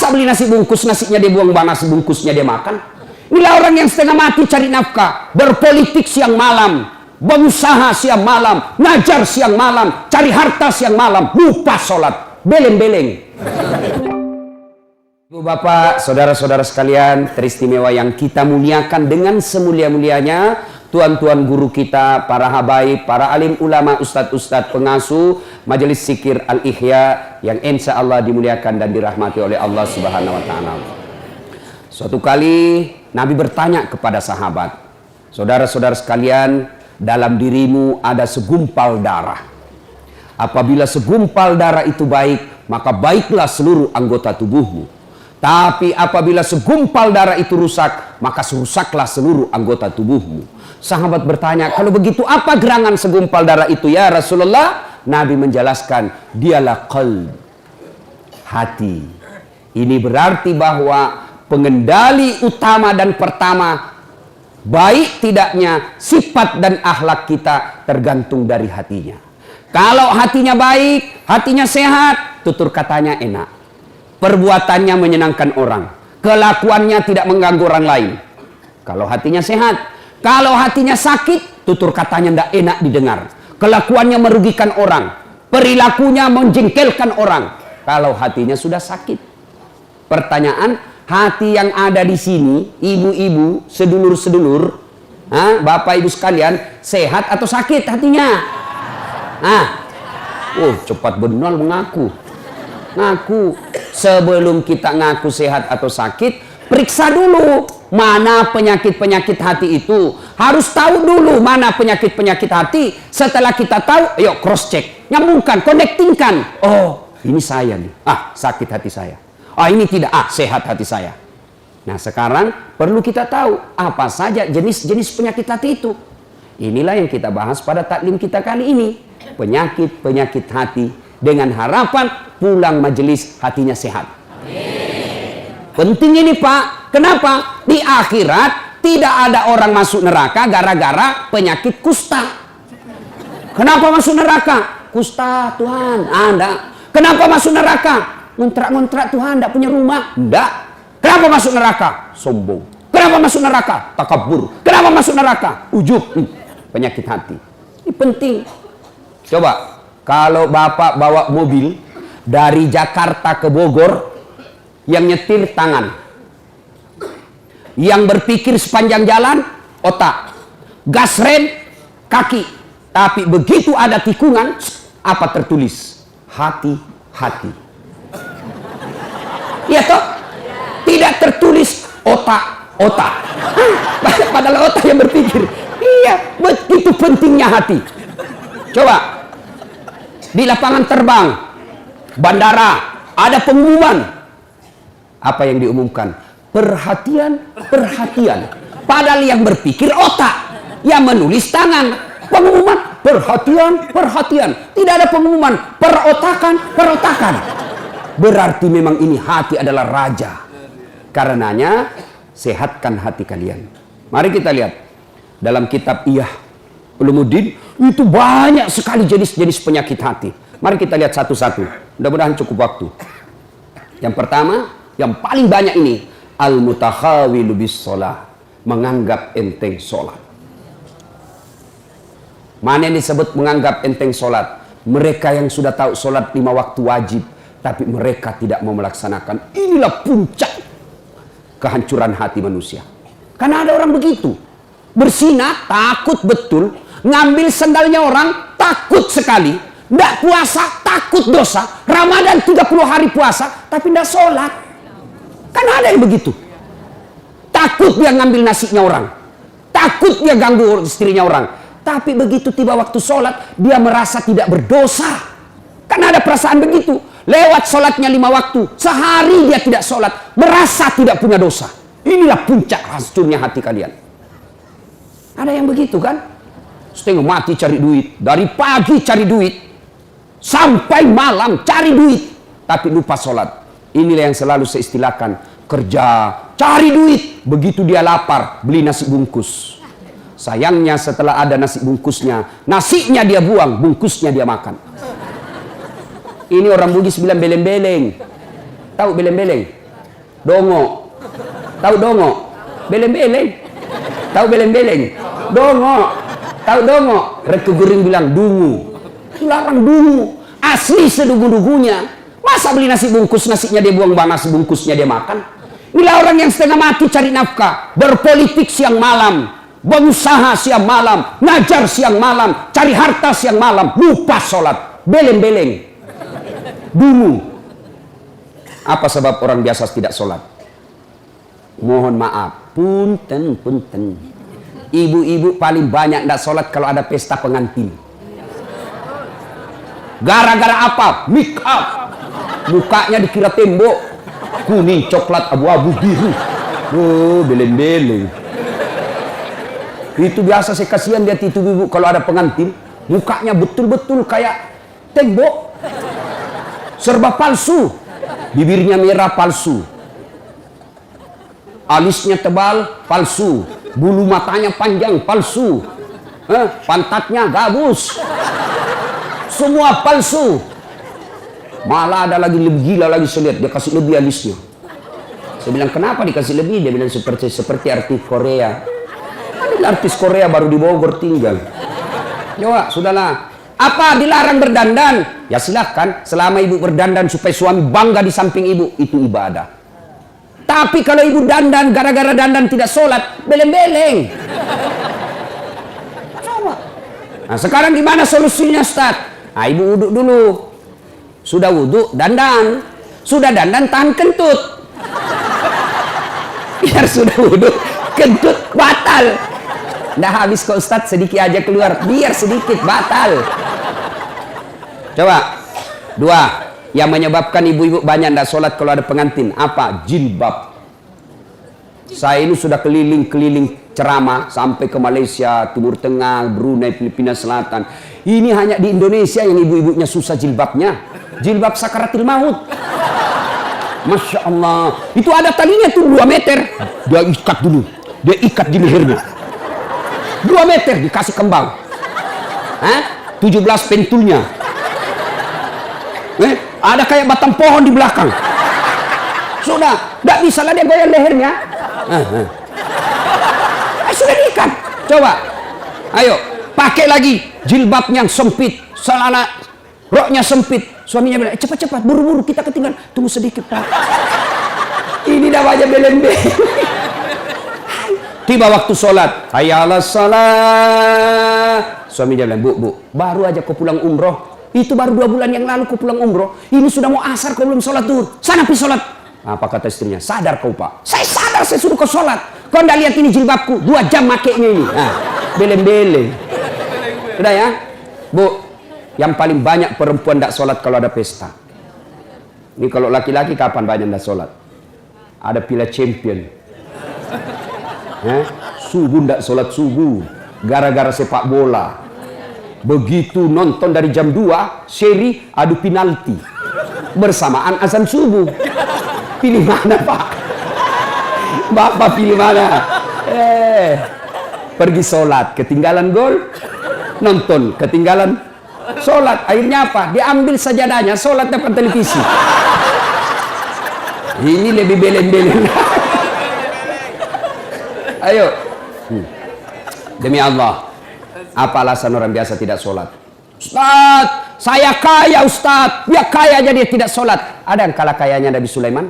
Masa beli nasi bungkus, nasinya dia buang, nasi bungkusnya dia makan? Inilah orang yang setengah mati cari nafkah, berpolitik siang malam, berusaha siang malam, ngajar siang malam, cari harta siang malam, lupa sholat, beleng-beleng. Ibu bapak, saudara-saudara sekalian, teristimewa yang kita muliakan dengan semulia-mulianya, tuan-tuan guru kita, para habaib, para alim ulama, ustadz-ustadz pengasuh Majelis Zikir Al-Ihya yang insya Allah dimuliakan dan dirahmati oleh Allah Subhanahu wa Ta'ala. Suatu kali Nabi bertanya kepada sahabat, saudara-saudara sekalian, dalam dirimu ada segumpal darah. Apabila segumpal darah itu baik, maka baiklah seluruh anggota tubuhmu. Tapi apabila segumpal darah itu rusak, maka rusaklah seluruh anggota tubuhmu. Sahabat bertanya, kalau begitu apa gerangan segumpal darah itu ya Rasulullah? Nabi menjelaskan, dialah qalb, hati. Ini berarti bahwa pengendali utama dan pertama baik tidaknya sifat dan akhlak kita tergantung dari hatinya. Kalau hatinya baik, hatinya sehat, tutur katanya enak, perbuatannya menyenangkan orang, kelakuannya tidak mengganggu orang lain. Kalau hatinya sehat. Kalau hatinya sakit, tutur katanya tidak enak didengar, kelakuannya merugikan orang, perilakunya menjengkelkan orang. Kalau hatinya sudah sakit. Pertanyaan, hati yang ada di sini, ibu-ibu, sedulur-sedulur, bapak ibu sekalian, sehat atau sakit hatinya? Cepat benar mengaku. Ngaku. Sebelum kita ngaku sehat atau sakit, periksa dulu mana penyakit-penyakit hati itu. Harus tahu dulu mana penyakit-penyakit hati. Setelah kita tahu, ayo cross check, nyambungkan, connectingkan. Oh, ini saya nih, sakit hati saya. Ini tidak, sehat hati saya. Nah sekarang perlu kita tahu apa saja jenis-jenis penyakit hati itu. Inilah yang kita bahas pada taklim kita kali ini, penyakit-penyakit hati, dengan harapan pulang majelis hatinya sehat. Penting ini Pak. Kenapa? Di akhirat tidak ada orang masuk neraka gara-gara penyakit kusta. Kenapa masuk neraka? Kusta Tuhan. Anda. Kenapa masuk neraka? Ngontrak-ngontrak Tuhan, tidak punya rumah. Tidak. Kenapa masuk neraka? Sombong. Kenapa masuk neraka? Takabur. Kenapa masuk neraka? Ujub. Penyakit hati. Ini penting. Coba, kalau Bapak bawa mobil dari Jakarta ke Bogor, yang nyetir tangan, yang berpikir sepanjang jalan otak, gas rem kaki. Tapi begitu ada tikungan, apa tertulis? Hati-hati. Iya toh? Tidak tertulis otak. Padahal otak yang berpikir. Iya, begitu pentingnya hati. Coba di lapangan terbang, bandara, ada pengumuman. Apa yang diumumkan? Perhatian. Padahal yang berpikir otak, yang menulis tangan. Pengumuman perhatian. Tidak ada pengumuman perotakan. Berarti memang ini hati adalah raja. Karenanya sehatkan hati kalian. Mari kita lihat dalam kitab Ihya Ulumuddin, itu banyak sekali jenis-jenis penyakit hati. Mari kita lihat satu-satu. Mudah-mudahan cukup waktu. Yang pertama, yang paling banyak ini, al-mutakhawilu bis sholah, menganggap enteng sholat. Mana yang disebut menganggap enteng sholat? Mereka yang sudah tahu sholat 5 waktu wajib, tapi mereka tidak mau melaksanakan. Inilah puncak kehancuran hati manusia. Karena ada orang begitu, bersinah takut betul, ngambil sendalnya orang takut sekali, tidak puasa takut dosa, Ramadan 30 hari puasa tapi tidak sholat. Kan ada yang begitu. Takut dia ngambil nasinya orang, takut dia ganggu istrinya orang, tapi begitu tiba waktu sholat dia merasa tidak berdosa. Kan ada perasaan begitu. Lewat sholatnya 5 waktu, sehari dia tidak sholat, merasa tidak punya dosa. Inilah puncak hancurnya hati kalian. Ada yang begitu kan? Setengah mati cari duit, dari pagi cari duit sampai malam cari duit, tapi lupa sholat. Inilah yang selalu saya istilahkan, kerja cari duit, begitu dia lapar beli nasi bungkus. Sayangnya setelah ada nasi bungkusnya, nasinya dia buang, bungkusnya dia makan. Ini orang Bugis bilang beleng-beleng. Tahu beleng-beleng? Dongo. Tahu dongo? Beleng-beleng. Tahu beleng-beleng? Dongo. Tahu dongo? Reke Guring bilang dungu. Larang dungu. Asli sedugu-dugunya. Masa beli nasi bungkus, nasinya dia buang, nasi bungkusnya dia makan? Inilah orang yang setengah mati cari nafkah, berpolitik siang malam, berusaha siang malam, ngajar siang malam, cari harta siang malam, lupa sholat, beleng-beleng, dungu. Apa sebab orang biasa tidak sholat? Mohon maaf, punten. Ibu-ibu paling banyak tidak sholat kalau ada pesta pengantin. Gara-gara apa? Make up. Mukanya dikira tembok, kuning, coklat, abu-abu, biru. Oh, beleng-beleng. Itu biasa saya kasihan lihat itu ibu kalau ada pengantin, mukanya betul-betul kayak tembok. Serba palsu. Bibirnya merah palsu. Alisnya tebal palsu. Bulu matanya panjang palsu. Pantatnya gabus. Semua palsu. Malah ada lagi lebih gila lagi, saya lihat dia kasih lebih alisnya. Saya bilang kenapa dikasih lebih? Dia bilang seperti artis Korea. Artis Korea baru di Bogor tinggal. Coba, sudahlah. Apa dilarang berdandan? Ya silahkan, selama ibu berdandan supaya suami bangga di samping ibu, itu ibadah. Tapi kalau ibu dandan, gara-gara dandan tidak sholat, beleng-beleng. Coba. Nah sekarang gimana solusinya, Ustaz? Nah, ibu wudhu dulu. Sudah wudhu, dandan. Sudah dandan, tahan kentut. Biar sudah wudhu, kentut batal. Nggak habis kok Ustaz, sedikit aja keluar. Biar sedikit, batal. Coba. Dua, yang menyebabkan ibu-ibu banyak tidak sholat kalau ada pengantin. Apa? Jilbab. Saya ini sudah keliling-keliling ceramah sampai ke Malaysia, Timur Tengah, Brunei, Filipina Selatan. Ini hanya di Indonesia yang ibu-ibunya susah jilbabnya. Jilbab sakaratil maut. Masya Allah. Itu ada talinya tuh 2 meter. Dia ikat dulu. Dia ikat di lehernya. 2 meter dikasih kembang. 17 pentulnya. Ada kayak batang pohon di belakang. Sudah. Tidak bisa lah dia goyang lehernya. Sudah diikat. Coba. Ayo. Pakai lagi jilbabnya yang sempit. Celana roknya sempit. Suaminya bilang, cepat-cepat, buru-buru, kita ketinggalan. Tunggu sedikit, Pak. Ini namanya beleng-beleng. Tiba waktu sholat. Hayya 'alas shalah. Suaminya bilang, Bu, baru aja kau pulang umroh. Itu baru 2 bulan yang lalu kau pulang umroh. Ini sudah mau asar, kau belum sholat duhur. Sana pergi sholat. Apa kata istrinya? Sadar kau, Pak. Saya sadar, saya suruh kau sholat. Kau nggak lihat ini jilbabku? 2 jam makainya ini. Nah, beleng-beleng. Sudah ya? Bu. Yang paling banyak perempuan tidak sholat kalau ada pesta. Ini kalau laki-laki kapan banyak tidak sholat? Ada Piala Champion. Subuh tidak sholat subuh. Gara-gara sepak bola. Begitu nonton dari jam 2, seri adu penalti. Bersamaan azan subuh. Pilih mana, Pak? Bapak pilih mana? Pergi sholat, ketinggalan gol. Nonton, ketinggalan sholat, akhirnya apa? Diambil sajadahnya, sholat depan televisi. Ini lebih beleng-beleng. Ayo. Demi Allah, apa alasan orang biasa tidak sholat? Ustaz, saya kaya Ustaz. Dia kaya aja dia tidak sholat. Ada yang kalah kayanya Nabi Sulaiman?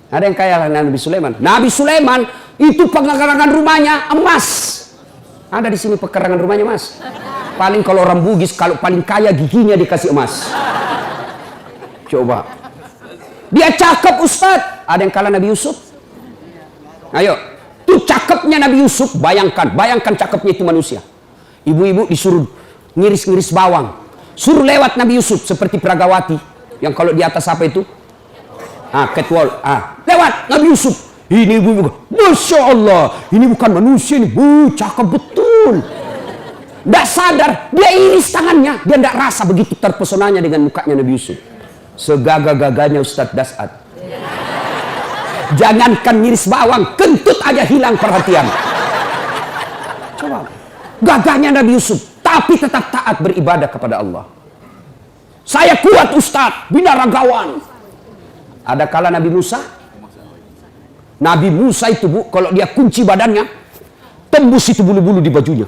Ada yang kaya Nabi Sulaiman? Nabi Sulaiman itu pekarangan rumahnya emas. Ada di sini pekarangan rumahnya emas. Paling kalau orang Bugis, kalau paling kaya giginya dikasih emas. Coba. Dia cakep Ustaz. Ada yang kalah Nabi Yusuf? Ayo. Itu cakepnya Nabi Yusuf. Bayangkan cakepnya itu manusia. Ibu-ibu disuruh ngiris-ngiris bawang. Suruh lewat Nabi Yusuf seperti Pragawati. Yang kalau di atas apa itu? Catwalk. Lewat Nabi Yusuf. Ini ibu-ibu. Masya Allah. Ini bukan manusia ini. Cakep betul. Tidak sadar, dia iris tangannya. Dia tidak rasa begitu terpesonanya dengan mukanya Nabi Yusuf. Segagah-gagahnya Ustadz Das'ad. Jangankan ngiris bawang, kentut aja hilang perhatian. Coba. Gagahnya Nabi Yusuf, tapi tetap taat beribadah kepada Allah. Saya kuat Ustadz, binaragawan. Ada kala Nabi Musa. Nabi Musa itu Bu, kalau dia kunci badannya, tembus itu bulu-bulu di bajunya.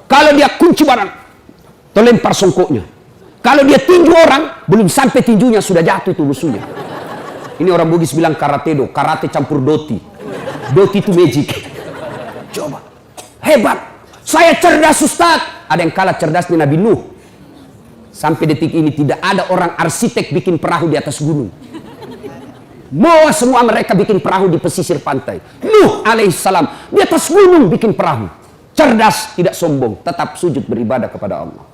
Kalau dia kunci badan, terlempar songkoknya. Kalau dia tinju orang, belum sampai tinjunya sudah jatuh itu musuhnya. Ini orang Bugis bilang karate do, karate campur doti. Doti itu magic. Coba, hebat. Saya cerdas Ustaz. Ada yang kalah cerdasnya Nabi Nuh. Sampai detik ini tidak ada orang arsitek bikin perahu di atas gunung. Semua mereka bikin perahu di pesisir pantai. Nuh alaihissalam di atas gunung bikin perahu. Cerdas, tidak sombong, tetap sujud beribadah kepada Allah.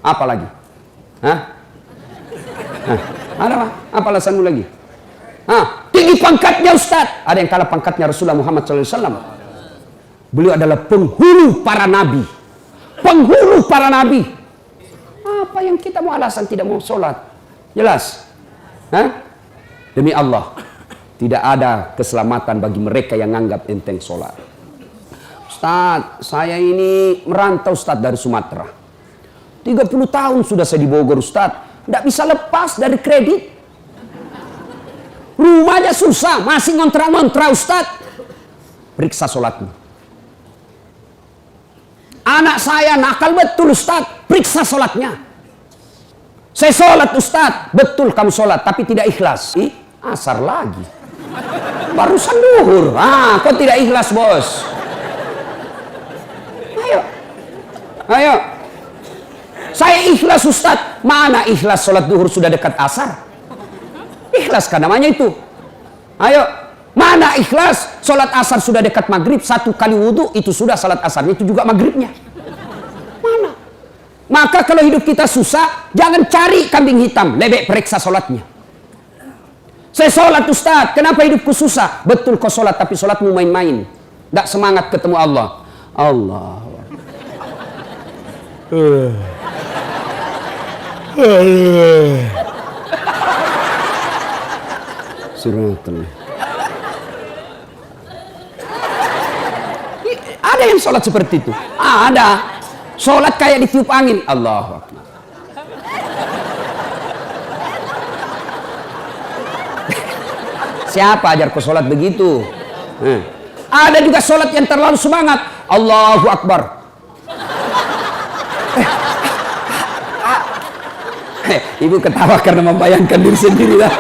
Apa lagi? Hah? Ada apa? Apa alasanmu lagi? Tinggi pangkatnya Ustaz. Ada yang kalah pangkatnya Rasulullah Muhammad SAW. Beliau adalah penghulu para nabi. Penghulu para nabi. Apa yang kita mau alasan tidak mau sholat? Jelas? Demi Allah, tidak ada keselamatan bagi mereka yang menganggap enteng sholat. Ustaz, saya ini merantau Ustaz dari Sumatera. 30 tahun sudah saya di Bogor Ustaz. Tidak bisa lepas dari kredit. Rumahnya susah, masih ngontrak-ngontrak Ustaz. Periksa sholatmu. Anak saya nakal betul Ustaz. Periksa sholatnya. Saya sholat Ustaz. Betul kamu sholat, tapi tidak ikhlas. Asar lagi. Barusan duhur. Kok tidak ikhlas bos? Ayo. Saya ikhlas Ustaz. Mana ikhlas sholat duhur sudah dekat asar? Ikhlas kan namanya itu. Ayo. Mana ikhlas sholat asar sudah dekat maghrib. 1 kali wudhu itu sudah sholat asarnya. Itu juga maghribnya. Mana? Maka kalau hidup kita susah, jangan cari kambing hitam. Lebih periksa sholatnya. Saya sholat Ustaz, kenapa hidupku susah? Betul kau sholat, tapi sholatmu main-main. Tidak semangat ketemu Allah. Allah. Ada yang sholat seperti itu. Ada. Sholat kayak ditiup angin. Allahu Akbar. Siapa ajar kau sholat begitu? Ada juga sholat yang terlalu semangat. Allahu Akbar. Ibu ketawa karena membayangkan diri sendiri lah.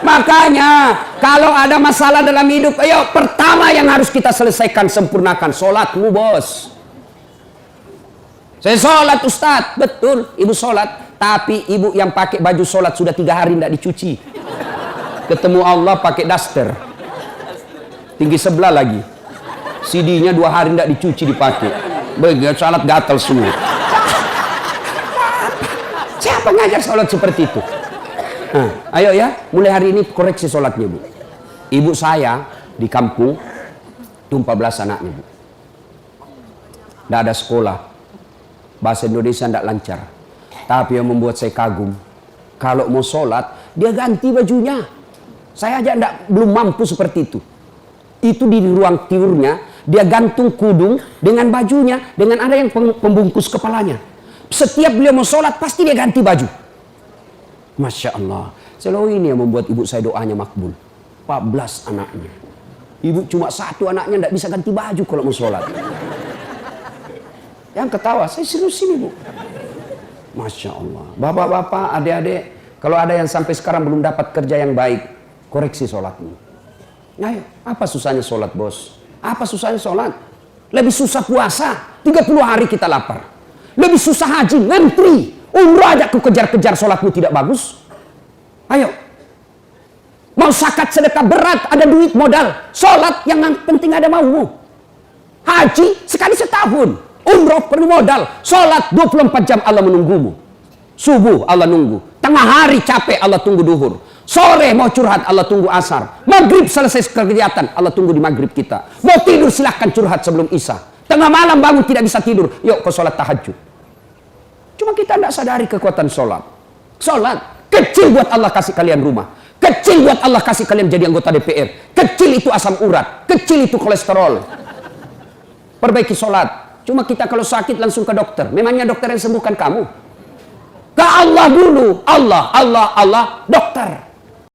Makanya kalau ada masalah dalam hidup, ayo pertama yang harus kita selesaikan, sempurnakan sholatmu bos. Saya sholat Ustaz. Betul, ibu sholat. Tapi ibu yang pakai baju sholat sudah 3 hari tidak dicuci. Ketemu Allah pakai daster. Tinggi sebelah lagi. CD-nya 2 hari tidak dicuci dipakai. Begitu sholat gatal semua. Siapa ngajar sholat seperti itu? Ayo ya, mulai hari ini koreksi sholatnya Bu. Ibu saya di kampung itu 14 anaknya Bu. Tidak ada sekolah. Bahasa Indonesia tidak lancar. Tapi yang membuat saya kagum, kalau mau sholat dia ganti bajunya. Saya aja belum mampu seperti itu. Itu di ruang tidurnya, dia gantung kudung dengan bajunya, dengan ada yang pembungkus kepalanya. Setiap beliau mau sholat, pasti dia ganti baju. Masya Allah. Selalu ini yang membuat ibu saya doanya makbul. 14 anaknya. Ibu cuma 1 anaknya tidak bisa ganti baju kalau mau sholat. Yang ketawa, saya serius ini Bu. Masya Allah. Bapak-bapak, adik-adik, kalau ada yang sampai sekarang belum dapat kerja yang baik, koreksi sholatmu. Ayo, apa susahnya sholat bos? Apa susahnya sholat? Lebih susah puasa, 30 hari kita lapar. Lebih susah haji, ngantri. Umrah aja aku kejar-kejar, sholatmu tidak bagus. Ayo. Mau zakat sedekah berat, ada duit modal. Sholat yang penting ada maumu. Haji sekali setahun. Umrah perlu modal. Sholat 24 jam Allah menunggumu. Subuh Allah nunggu. Tengah hari capek Allah tunggu duhur. Sore mau curhat Allah tunggu asar. Maghrib selesai kegiatan Allah tunggu di maghrib kita. Mau tidur silahkan curhat sebelum isya. Tengah malam bangun tidak bisa tidur. Yuk kau sholat tahajud. Cuma kita tidak sadari kekuatan sholat. Sholat kecil buat Allah kasih kalian rumah. Kecil buat Allah kasih kalian jadi anggota DPR. Kecil itu asam urat. Kecil itu kolesterol. Perbaiki sholat. Cuma kita kalau sakit langsung ke dokter. Memangnya dokter yang sembuhkan kamu? Ke Allah dulu. Allah, dokter.